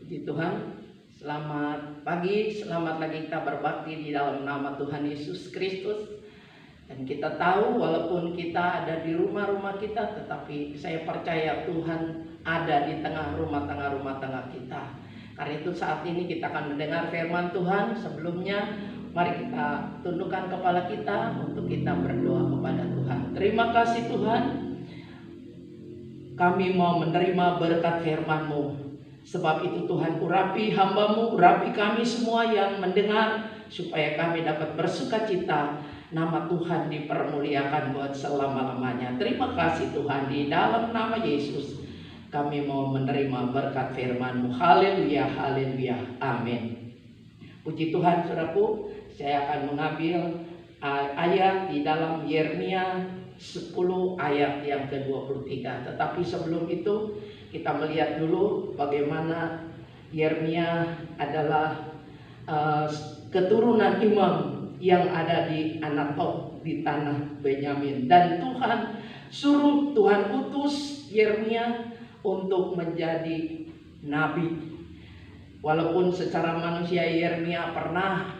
Puji Tuhan, selamat pagi, selamat lagi kita berbakti di dalam nama Tuhan Yesus Kristus. Dan kita tahu walaupun kita ada di rumah-rumah kita, tetapi saya percaya Tuhan ada di tengah rumah tangga kita. Karena itu saat ini kita akan mendengar firman Tuhan. Sebelumnya mari kita tundukkan kepala kita untuk kita berdoa kepada Tuhan. Terima kasih Tuhan, kami mau menerima berkat firman-Mu. Sebab itu Tuhan, urapi hamba-Mu, urapi kami semua yang mendengar, supaya kami dapat bersuka cita. Nama Tuhan dipermuliakan buat selama-lamanya. Terima kasih Tuhan, di dalam nama Yesus kami mau menerima berkat firman-Mu. Haleluya, haleluya, amin. Puji Tuhan saudaraku, saya akan mengambil ayat di dalam Yeremia 10 ayat yang ke-23. Tetapi sebelum itu kita melihat dulu bagaimana Yeremia adalah keturunan imam yang ada di Anatot di tanah Benyamin. Dan Tuhan utus Yeremia untuk menjadi nabi. Walaupun secara manusia Yeremia pernah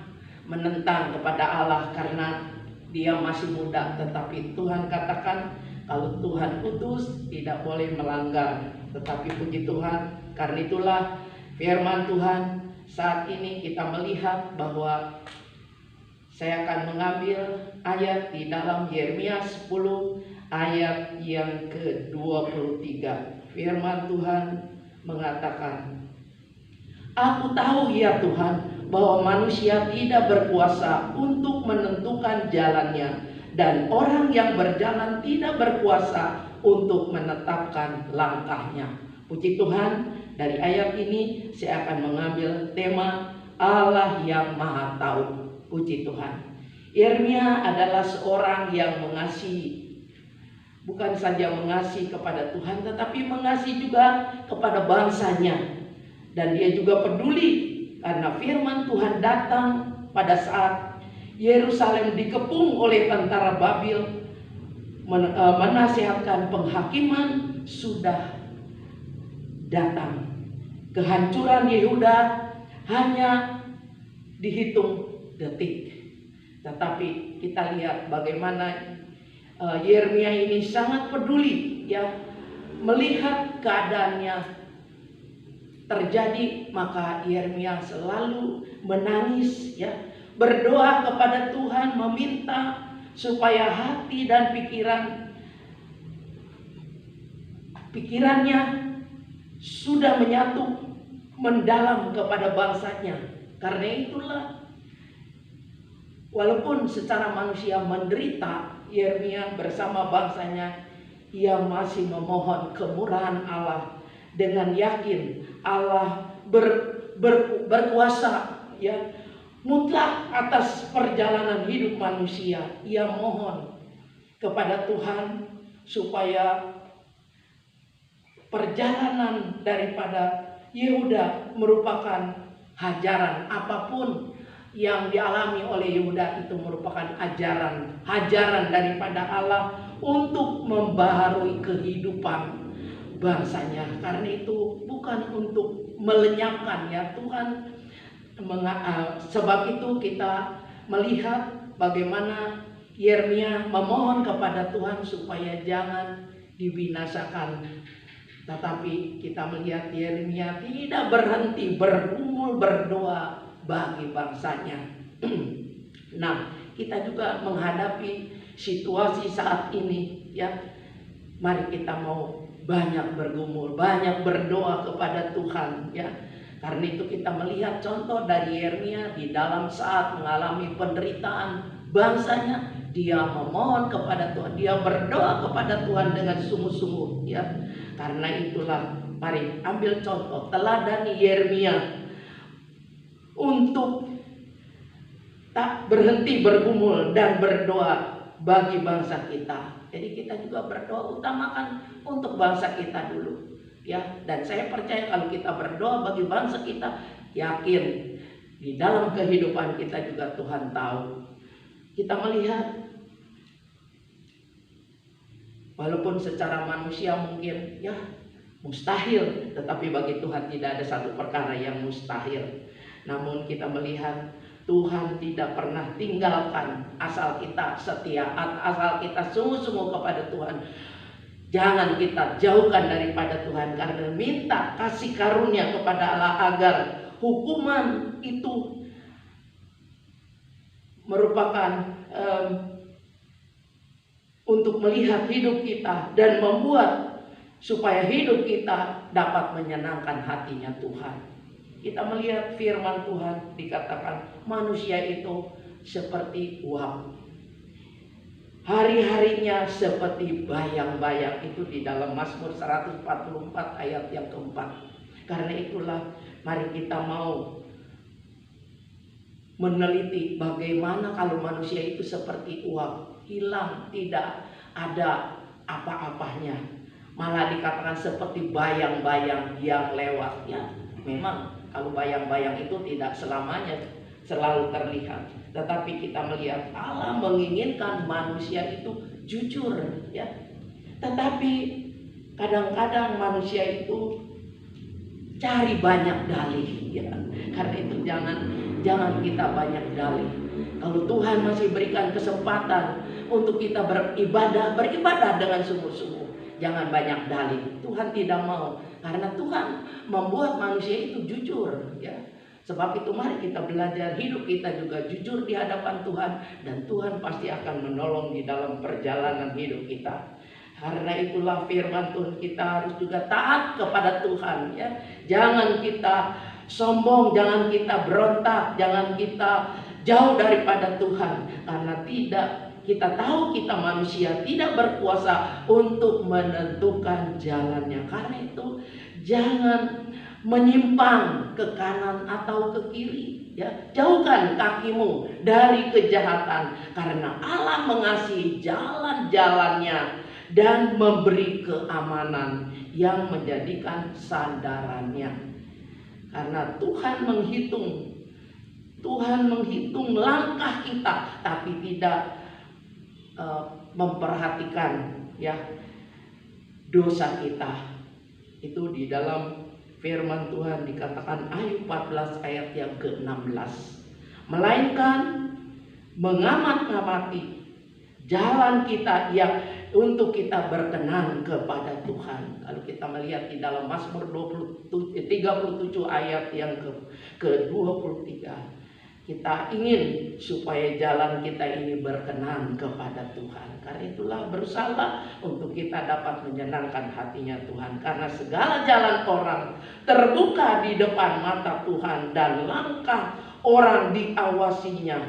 menentang kepada Allah karena dia masih muda, tetapi Tuhan katakan kalau Tuhan utus tidak boleh melanggar. Tetapi puji Tuhan, karena itulah firman Tuhan saat ini kita melihat bahwa saya akan mengambil ayat di dalam Yeremia 10 ayat yang ke-23. Firman Tuhan mengatakan, "Aku tahu ya Tuhan, bahwa manusia tidak berkuasa untuk menentukan jalannya, dan orang yang berjalan tidak berkuasa untuk menetapkan langkahnya." Puji Tuhan, dari ayat ini saya akan mengambil tema Allah yang Maha Tahu. Puji Tuhan. Yeremia adalah seorang yang mengasihi, bukan saja mengasihi kepada Tuhan, tetapi mengasihi juga kepada bangsanya. Dan dia juga peduli karena firman Tuhan datang pada saat Yerusalem dikepung oleh tentara Babil, menasihatkan penghakiman sudah datang. Kehancuran Yehuda hanya dihitung detik. Tetapi kita lihat bagaimana Yeremia ini sangat peduli ya, melihat keadaannya terjadi, maka Yeremia selalu menangis ya, berdoa kepada Tuhan, meminta supaya hati dan pikirannya sudah menyatu mendalam kepada bangsanya. Karena itulah walaupun secara manusia menderita, Yeremia bersama bangsanya ia masih memohon kemurahan Allah dengan yakin Allah berkuasa ya mutlak atas perjalanan hidup manusia. Ia mohon kepada Tuhan supaya perjalanan daripada Yehuda merupakan hajaran. Apapun yang dialami oleh Yehuda itu merupakan hajaran daripada Allah untuk membaharui kehidupan bangsanya. Karena itu bukan untuk melenyapkan ya Tuhan. Sebab itu kita melihat bagaimana Yeremia memohon kepada Tuhan supaya jangan dibinasakan. Tetapi kita melihat Yeremia tidak berhenti bergumul berdoa bagi bangsanya. Nah, kita juga menghadapi situasi saat ini ya. Mari kita mau banyak bergumul, banyak berdoa kepada Tuhan ya. Karena itu kita melihat contoh dari Yeremia di dalam saat mengalami penderitaan bangsanya, dia memohon kepada Tuhan, dia berdoa kepada Tuhan dengan sungguh-sungguh ya. Karena itulah mari ambil contoh, teladani Yeremia untuk tak berhenti bergumul dan berdoa bagi bangsa kita. Jadi kita juga berdoa, utamakan untuk bangsa kita dulu ya. Dan saya percaya kalau kita berdoa bagi bangsa kita, yakin di dalam kehidupan kita juga Tuhan tahu. Kita melihat walaupun secara manusia mungkin ya mustahil, tetapi bagi Tuhan tidak ada satu perkara yang mustahil. Namun kita melihat Tuhan tidak pernah tinggalkan asal kita setia, asal kita sungguh-sungguh kepada Tuhan. Jangan kita jauhkan daripada Tuhan, karena minta kasih karunia kepada Allah agar hukuman itu merupakan untuk melihat hidup kita dan membuat supaya hidup kita dapat menyenangkan hatinya Tuhan. Kita melihat firman Tuhan dikatakan manusia itu seperti uap. Hari-harinya seperti bayang-bayang, itu di dalam Mazmur 144 ayat yang keempat. Karena itulah mari kita mau meneliti bagaimana kalau manusia itu seperti uap, hilang, tidak ada apa-apanya. Malah dikatakan seperti bayang-bayang yang lewat. Ya, memang kalau bayang-bayang itu tidak selamanya selalu terlihat, tetapi kita melihat Allah menginginkan manusia itu jujur, ya. Tetapi kadang-kadang manusia itu cari banyak dalih, ya. Karena itu jangan kita banyak dalih. Kalau Tuhan masih berikan kesempatan untuk kita beribadah dengan sungguh-sungguh, jangan banyak dalih. Tuhan tidak mau, karena Tuhan membuat manusia itu jujur, ya. Sebab itu mari kita belajar hidup kita juga jujur di hadapan Tuhan, dan Tuhan pasti akan menolong di dalam perjalanan hidup kita. Karena itulah firman Tuhan, kita harus juga taat kepada Tuhan, ya. Jangan kita sombong, jangan kita berontak, jangan kita jauh daripada Tuhan, karena kita tahu kita manusia tidak berkuasa untuk menentukan jalannya. Karena itu jangan menyimpang ke kanan atau ke kiri, ya. Jauhkan kakimu dari kejahatan, karena Allah mengasihi jalan-jalannya dan memberi keamanan yang menjadikan sandarannya. Karena Tuhan menghitung langkah kita, tapi tidak memperhatikan, ya, dosa kita. Itu di dalam firman Tuhan dikatakan Ayub 14 ayat yang ke-16. Melainkan mengamat-ngamati jalan kita yang untuk kita berkenan kepada Tuhan. Kalau kita melihat di dalam Mazmur 37 ayat yang ke-23. Kita ingin supaya jalan kita ini berkenan kepada Tuhan. Karena itulah berusaha untuk kita dapat menyenangkan hatinya Tuhan. Karena segala jalan orang terbuka di depan mata Tuhan, dan langkah orang diawasinya.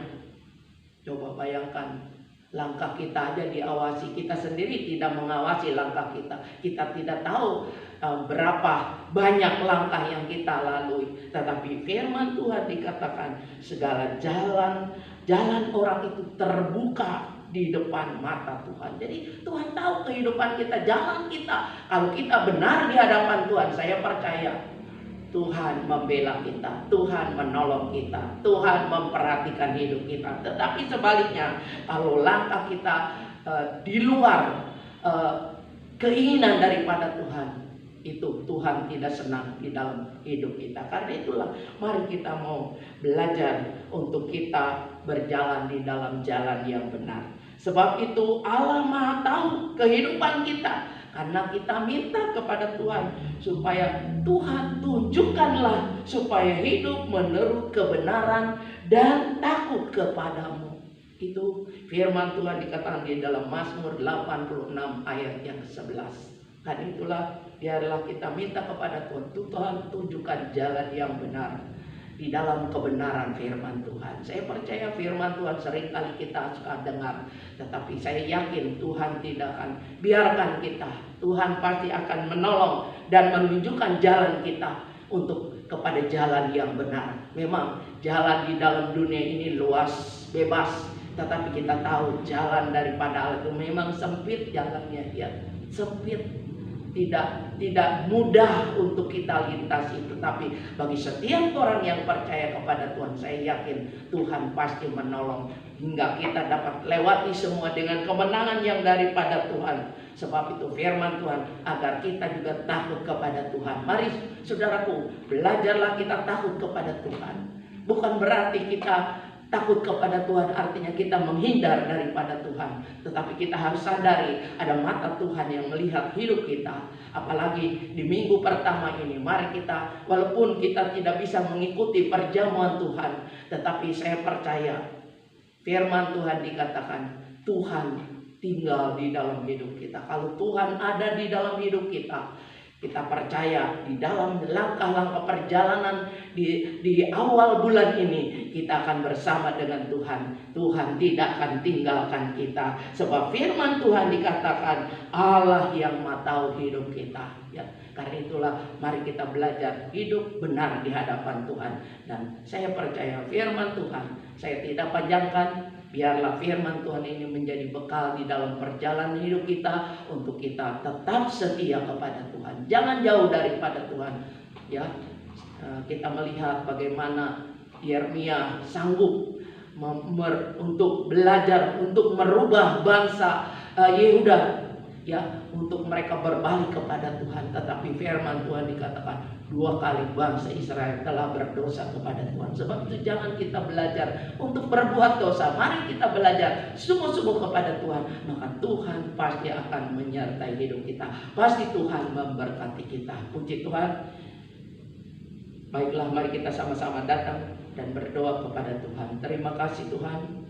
Coba bayangkan, langkah kita aja diawasi, kita sendiri tidak mengawasi langkah kita. Kita tidak tahu berapa banyak langkah yang kita lalui. Tetapi firman Tuhan dikatakan segala jalan orang itu terbuka di depan mata Tuhan. Jadi Tuhan tahu kehidupan kita, jalan kita. Kalau kita benar di hadapan Tuhan, saya percaya Tuhan membela kita, Tuhan menolong kita, Tuhan memperhatikan hidup kita. Tetapi sebaliknya, kalau langkah kita di luar keinginan daripada Tuhan, itu Tuhan tidak senang di dalam hidup kita. Karena itulah mari kita mau belajar untuk kita berjalan di dalam jalan yang benar. Sebab itu Allah Maha tahu kehidupan kita. Karena kita minta kepada Tuhan supaya Tuhan tunjukkanlah supaya hidup menurut kebenaran dan takut kepadamu. Itu firman Tuhan dikatakan di dalam Mazmur 86 ayat yang ke-11. Karena itulah biarlah kita minta kepada Tuhan, Tuhan tunjukkan jalan yang benar di dalam kebenaran firman Tuhan. Saya percaya firman Tuhan seringkali kita suka dengar, tetapi saya yakin Tuhan tidak akan biarkan kita. Tuhan pasti akan menolong dan menunjukkan jalan kita untuk kepada jalan yang benar. Memang jalan di dalam dunia ini luas, bebas, tetapi kita tahu jalan daripada Allah itu memang sempit jalannya, ya, sempit. tidak mudah untuk kita lintasi. Tetapi bagi setiap orang yang percaya kepada Tuhan, saya yakin Tuhan pasti menolong hingga kita dapat lewati semua dengan kemenangan yang daripada Tuhan. Sebab itu firman Tuhan agar kita juga takut kepada Tuhan. Mari saudaraku, belajarlah kita takut kepada Tuhan. Bukan berarti kita takut kepada Tuhan artinya kita menghindar daripada Tuhan. Tetapi kita harus sadari ada mata Tuhan yang melihat hidup kita. Apalagi di minggu pertama ini, mari kita, walaupun kita tidak bisa mengikuti perjamuan Tuhan, tetapi saya percaya firman Tuhan dikatakan Tuhan tinggal di dalam hidup kita. Kalau Tuhan ada di dalam hidup kita, kita percaya di dalam langkah-langkah perjalanan di awal bulan ini kita akan bersama dengan Tuhan. Tuhan tidak akan tinggalkan kita. Sebab firman Tuhan dikatakan Allah yang tahu hidup kita. Ya, karena itulah mari kita belajar hidup benar di hadapan Tuhan. Dan saya percaya firman Tuhan, saya tidak panjangkan. Biarlah firman Tuhan ini menjadi bekal di dalam perjalanan hidup kita untuk kita tetap setia kepada Tuhan. Jangan jauh daripada Tuhan. Ya, kita melihat bagaimana Yeremia sanggup untuk belajar, untuk merubah bangsa Yehuda, ya, untuk mereka berbalik kepada Tuhan. Tetapi firman Tuhan dikatakan 2 kali bangsa Israel telah berdosa kepada Tuhan. Sebab itu jangan kita belajar untuk berbuat dosa. Mari kita belajar sungguh-sungguh kepada Tuhan. Maka Tuhan pasti akan menyertai hidup kita. Pasti Tuhan memberkati kita. Puji Tuhan. Baiklah, mari kita sama-sama datang dan berdoa kepada Tuhan. Terima kasih Tuhan,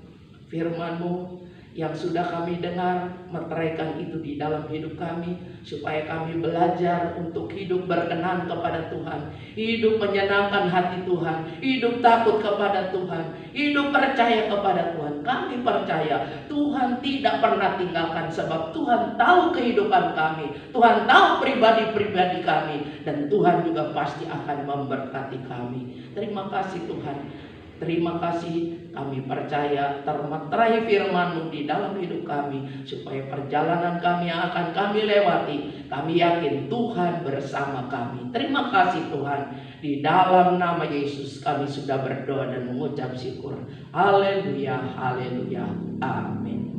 firman-Mu yang sudah kami dengar, meteraikan itu di dalam hidup kami, supaya kami belajar untuk hidup berkenan kepada Tuhan, hidup menyenangkan hati Tuhan, hidup takut kepada Tuhan, hidup percaya kepada Tuhan. Kami percaya Tuhan tidak pernah tinggalkan, sebab Tuhan tahu kehidupan kami, Tuhan tahu pribadi-pribadi kami, dan Tuhan juga pasti akan memberkati kami. Terima kasih Tuhan. Terima kasih, kami percaya termeterai firman-Mu di dalam hidup kami, supaya perjalanan kami yang akan kami lewati, kami yakin Tuhan bersama kami. Terima kasih Tuhan, di dalam nama Yesus kami sudah berdoa dan mengucap syukur. Haleluya, haleluya, amin.